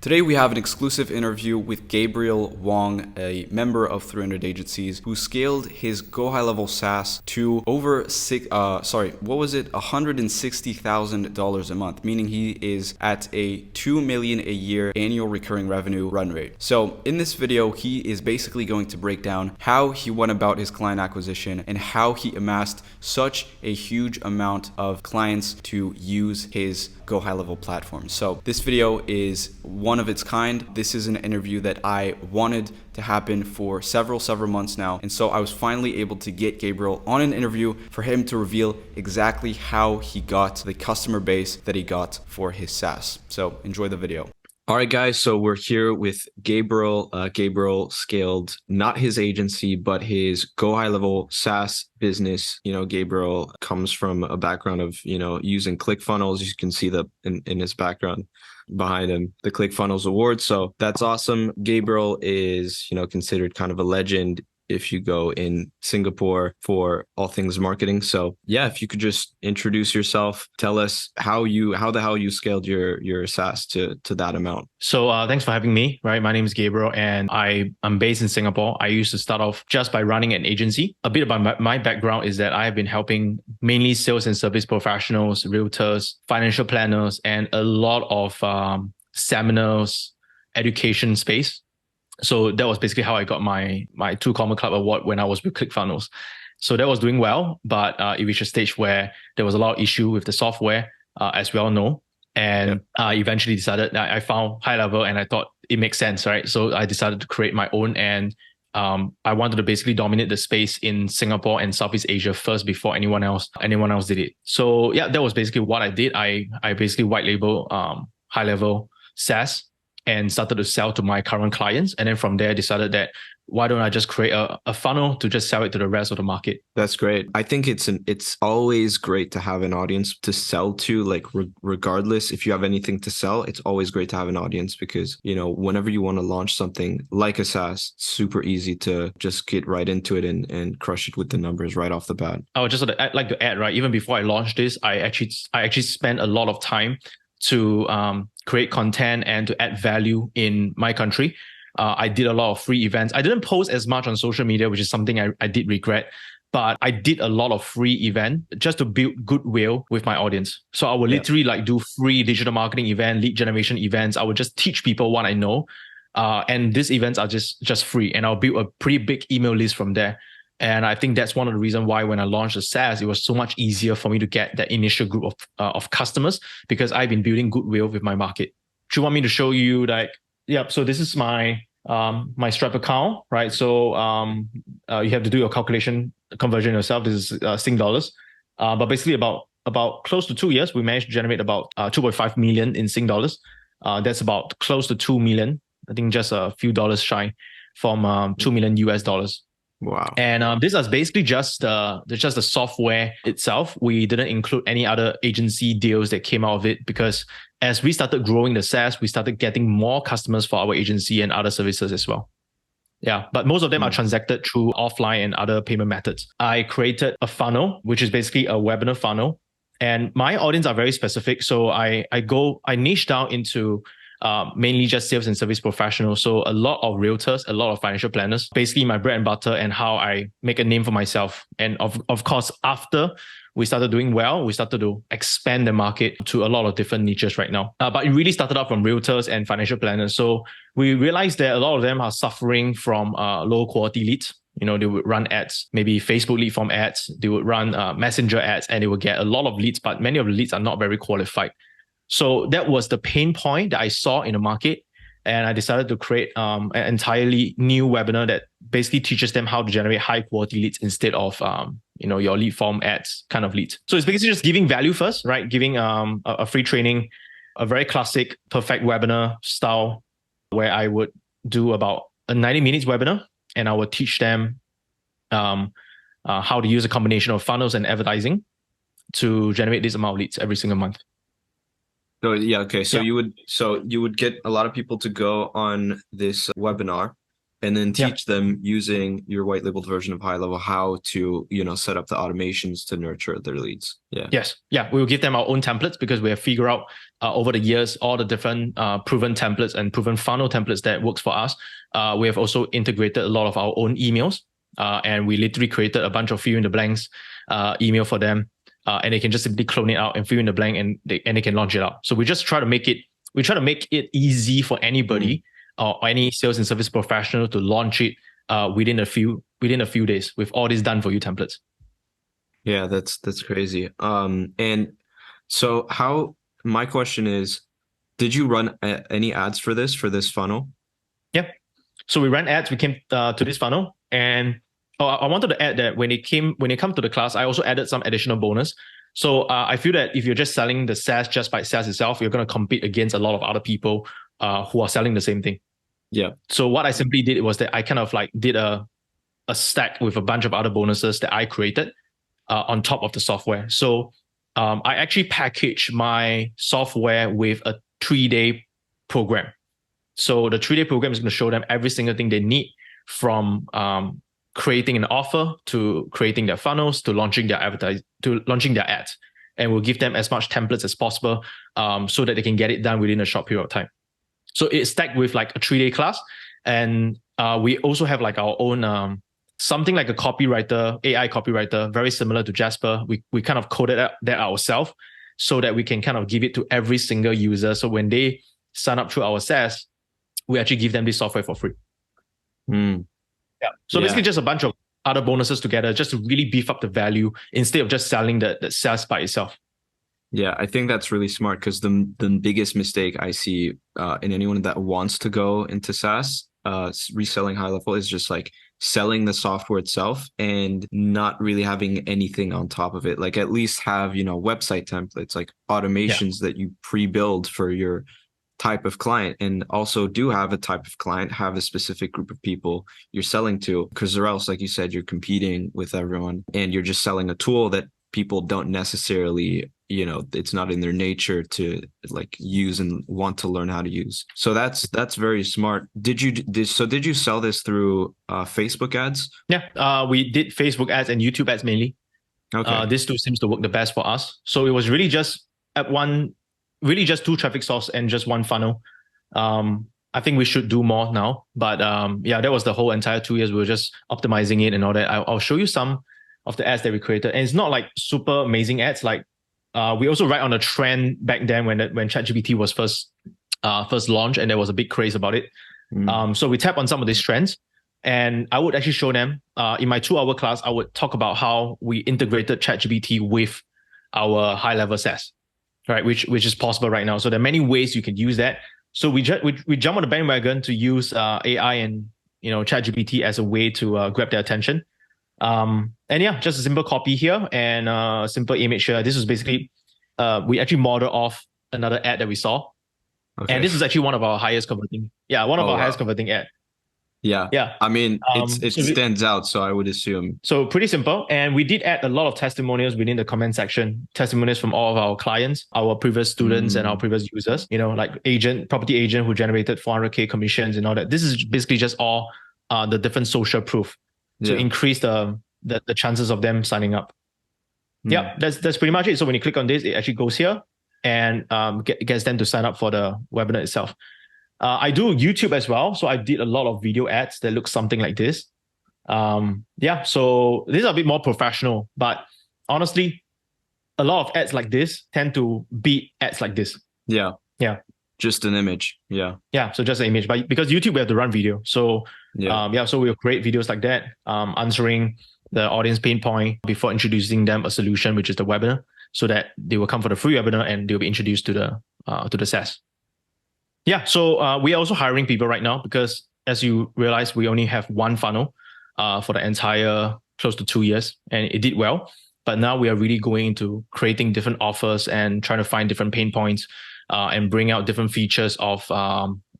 Today we have an exclusive interview with Gabriel Wong, a member of 300 Agencies, who scaled his Go High Level SaaS to over $160,000 a month, meaning he is at a $2 million a year annual recurring revenue run rate. So in this video, he is basically going to break down how he went about his client acquisition and how he amassed such a huge amount of clients to use his Go High Level platform. So this video is one of its kind. This is an interview that I wanted to happen for several months now. And so I was finally able to get Gabriel on an interview for him to reveal exactly how he got the customer base that he got for his SaaS. So enjoy the video. All right, guys. So we're here with Gabriel. Gabriel scaled not his agency, but his Go High Level SaaS business. Gabriel comes from a background of, using ClickFunnels. You can see in his background behind him, the ClickFunnels Award. So that's awesome. Gabriel is, considered kind of a legend if you go in Singapore for all things marketing. So yeah, if you could just introduce yourself, tell us how the hell you scaled your SaaS to that amount. So thanks for having me, right? My name is Gabriel and I'm based in Singapore. I used to start off just by running an agency. A bit about my background is that I've been helping mainly sales and service professionals, realtors, financial planners, and a lot of seminars, education space. So that was basically how I got my Two Comma Club award when I was with ClickFunnels. So that was doing well, but it reached a stage where there was a lot of issue with the software, as we all know. And I eventually decided that I found High Level and I thought it makes sense, right? So I decided to create my own, and I wanted to basically dominate the space in Singapore and Southeast Asia first before anyone else did it. So yeah, that was basically what I did. I basically white label High Level SaaS and started to sell to my current clients. And then from there, I decided that why don't I just create a funnel to just sell it to the rest of the market? That's great. I think it's always great to have an audience to sell to, like regardless if you have anything to sell, it's always great to have an audience because, whenever you want to launch something like a SaaS, it's super easy to just get right into it and crush it with the numbers right off the bat. I would just like to add, right? Even before I launched this, I actually spent a lot of time to create content and to add value in my country. I did a lot of free events. I didn't post as much on social media, which is something I did regret, but I did a lot of free event just to build goodwill with my audience. So I would literally do free digital marketing event, lead generation events. I would just teach people what I know. And these events are just free. And I'll build a pretty big email list from there. And I think that's one of the reasons why when I launched the SaaS, it was so much easier for me to get that initial group of customers because I've been building goodwill with my market. Do you want me to show you so this is my Stripe account, right? So you have to do your calculation conversion yourself. This is Sing dollars. But basically about close to 2 years, we managed to generate about 2.5 million in Sing dollars. That's about close to 2 million. I think just a few dollars shy from 2 million US dollars. Wow. And this is basically just the software itself. We didn't include any other agency deals that came out of it because as we started growing the SaaS, we started getting more customers for our agency and other services as well. Yeah, but most of them are transacted through offline and other payment methods. I created a funnel, which is basically a webinar funnel. And my audience are very specific. So I niche down into mainly just sales and service professionals. So a lot of realtors, a lot of financial planners, basically my bread and butter and how I make a name for myself. And of course, after we started doing well, we started to expand the market to a lot of different niches right now. But it really started out from realtors and financial planners. So we realized that a lot of them are suffering from low quality leads. They would run ads, maybe Facebook lead form ads. They would run messenger ads and they would get a lot of leads, but many of the leads are not very qualified. So that was the pain point that I saw in the market. And I decided to create an entirely new webinar that basically teaches them how to generate high quality leads instead of, your lead form ads kind of leads. So it's basically just giving value first, right? Giving a free training, a very classic, perfect webinar style where I would do about a 90 minutes webinar and I would teach them how to use a combination of funnels and advertising to generate this amount of leads every single month. So yeah, okay. So you would get a lot of people to go on this webinar, and then teach them using your white labeled version of High Level how to, set up the automations to nurture their leads. Yeah. Yes. Yeah. We will give them our own templates because we have figured out over the years all the different proven templates and proven funnel templates that works for us. We have also integrated a lot of our own emails, and we literally created a bunch of fill in the blanks email for them, and they can just simply clone it out and fill in the blank, and they can launch it out. So we just try to make it easy for anybody or any sales and service professional to launch it within a few days with all these done for you templates. Yeah, that's crazy. And so my question is, did you run any ads for this funnel? Yeah. So we ran ads. We came to this funnel, and I wanted to add that when it comes to the class, I also added some additional bonus. So I feel that if you're just selling the SaaS just by SaaS itself, you're going to compete against a lot of other people who are selling the same thing. Yeah. So what I simply did was that I kind of like did a stack with a bunch of other bonuses that I created on top of the software. So I actually packaged my software with a 3-day program. So the 3-day program is going to show them every single thing they need, from creating an offer to creating their funnels to launching their ads. And we'll give them as much templates as possible so that they can get it done within a short period of time. So it's stacked with like a 3-day class. And we also have like our own something like a copywriter, AI copywriter, very similar to Jasper. We kind of coded that ourselves so that we can kind of give it to every single user. So when they sign up through our SaaS, we actually give them this software for free. Yeah. So basically just a bunch of other bonuses together just to really beef up the value instead of just selling the SaaS by itself. Yeah, I think that's really smart, because the biggest mistake I see in anyone that wants to go into SaaS, reselling High Level, is just like selling the software itself and not really having anything on top of it. Like at least have, website templates, like automations that you pre-build for your type of client, and also do have a type of client, have a specific group of people you're selling to, because or else, like you said, you're competing with everyone and you're just selling a tool that people don't necessarily, it's not in their nature to like use and want to learn how to use. So that's very smart. Did you sell this through Facebook ads? Yeah, we did Facebook ads and YouTube ads mainly. Okay. This two seems to work the best for us. So it was really just just 2 traffic sources and just 1 funnel. I think we should do more now, but that was the whole entire 2 years. We were just optimizing it and all that. I'll show you some of the ads that we created, and it's not like super amazing ads. Like we also ride on a trend back then when ChatGPT was first launched, and there was a big craze about it. So we tap on some of these trends, and I would actually show them in my 2-hour class. I would talk about how we integrated ChatGPT with our high level SaaS, right? Which is possible right now. So there are many ways you can use that. So we jump on the bandwagon to use AI and ChatGPT as a way to grab their attention. And yeah, just a simple copy here and a simple image here. This is basically we actually model off another ad that we saw. Okay. And this is actually one of our highest converting. Yeah, one of our highest converting ad. Yeah. Yeah. I mean, it stands out, so I would assume. So pretty simple. And we did add a lot of testimonials within the comment section, testimonials from all of our clients, our previous students and our previous users, like property agent who generated 400K commissions and all that. This is basically just all the different social proof to increase the chances of them signing up. Yeah, that's pretty much it. So when you click on this, it actually goes here and gets them to sign up for the webinar itself. I do YouTube as well. So I did a lot of video ads that look something like this. So these are a bit more professional, but honestly, a lot of ads like this tend to beat ads like this. Yeah. Yeah. Just an image. Yeah. Yeah. So just an image, but because YouTube, we have to run video. So so we'll create videos like that, answering the audience pain point before introducing them a solution, which is the webinar, so that they will come for the free webinar and they'll be introduced to the SaaS. Yeah, so we are also hiring people right now because, as you realize, we only have 1 funnel for the entire close to 2 years, and it did well. But now we are really going into creating different offers and trying to find different pain points and bring out different features of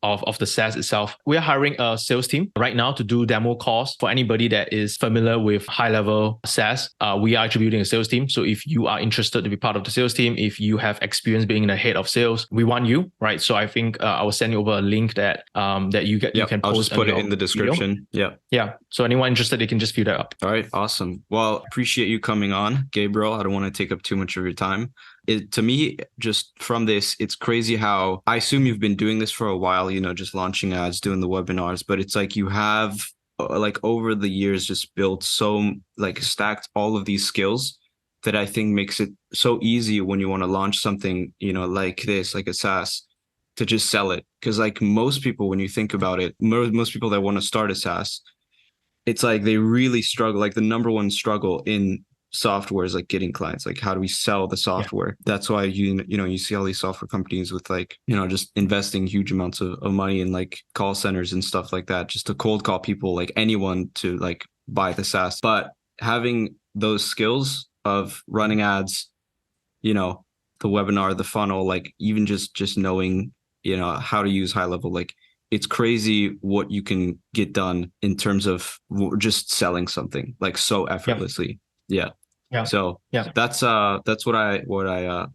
of the SaaS itself. We are hiring a sales team right now to do demo calls for anybody that is familiar with high-level SaaS. We are attributing a sales team. So if you are interested to be part of the sales team, if you have experience being the head of sales, we want you, right? So I think I will send you over a link that you can post. I'll just put it in the description. Video. Yeah. So anyone interested, they can just fill that up. All right. Awesome. Well, appreciate you coming on, Gabriel. I don't want to take up too much of your time. To me, just from this, it's crazy how I assume you've been doing this for a while, just launching ads, doing the webinars, but it's like you have over the years just built stacked all of these skills that I think makes it so easy when you want to launch something, like this, like a SaaS, to just sell it. Because like most people, when you think about it, most people that want to start a SaaS, it's like they really struggle. Like the number one struggle in software is like getting clients. Like, how do we sell the software? Yeah. That's why you see all these software companies with just investing huge amounts of money in like call centers and stuff like that, just to cold call people, like anyone, to like buy the SaaS. But having those skills of running ads, the webinar, the funnel, like even just knowing, how to use high level, like it's crazy what you can get done in terms of just selling something like so effortlessly. Yeah. So that's what I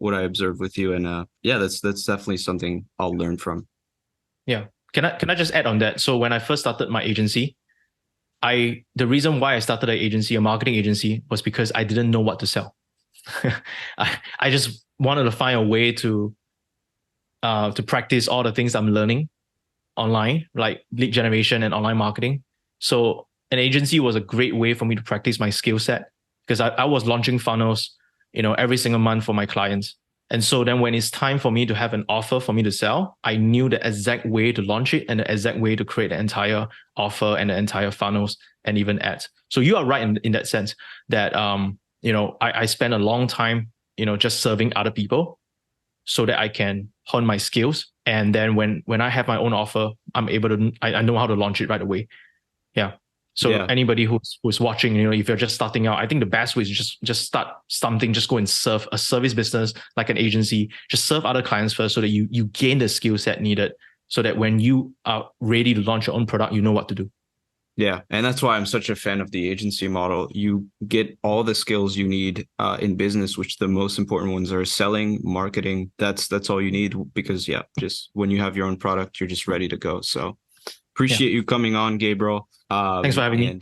observed with you, and that's definitely something I'll learn from. Yeah. Can I just add on that? So when I first started my agency, the reason why I started an agency, a marketing agency, was because I didn't know what to sell. I just wanted to find a way to practice all the things I'm learning online, like lead generation and online marketing. So an agency was a great way for me to practice my skill set, because I was launching funnels, every single month for my clients. And so then when it's time for me to have an offer for me to sell, I knew the exact way to launch it and the exact way to create the entire offer and the entire funnels and even ads. So you are right in that sense that, I spent a long time, just serving other people so that I can hone my skills. And then when I have my own offer, I'm able to, I know how to launch it right away. Yeah. So anybody who's watching, if you're just starting out, I think the best way is just start something, just go and serve a service business like an agency, just serve other clients first so that you gain the skill set needed so that when you are ready to launch your own product, you know what to do. Yeah. And that's why I'm such a fan of the agency model. You get all the skills you need in business, which the most important ones are selling, marketing. That's all you need, because just when you have your own product, you're just ready to go. So appreciate you coming on, Gabriel. Thanks for having me.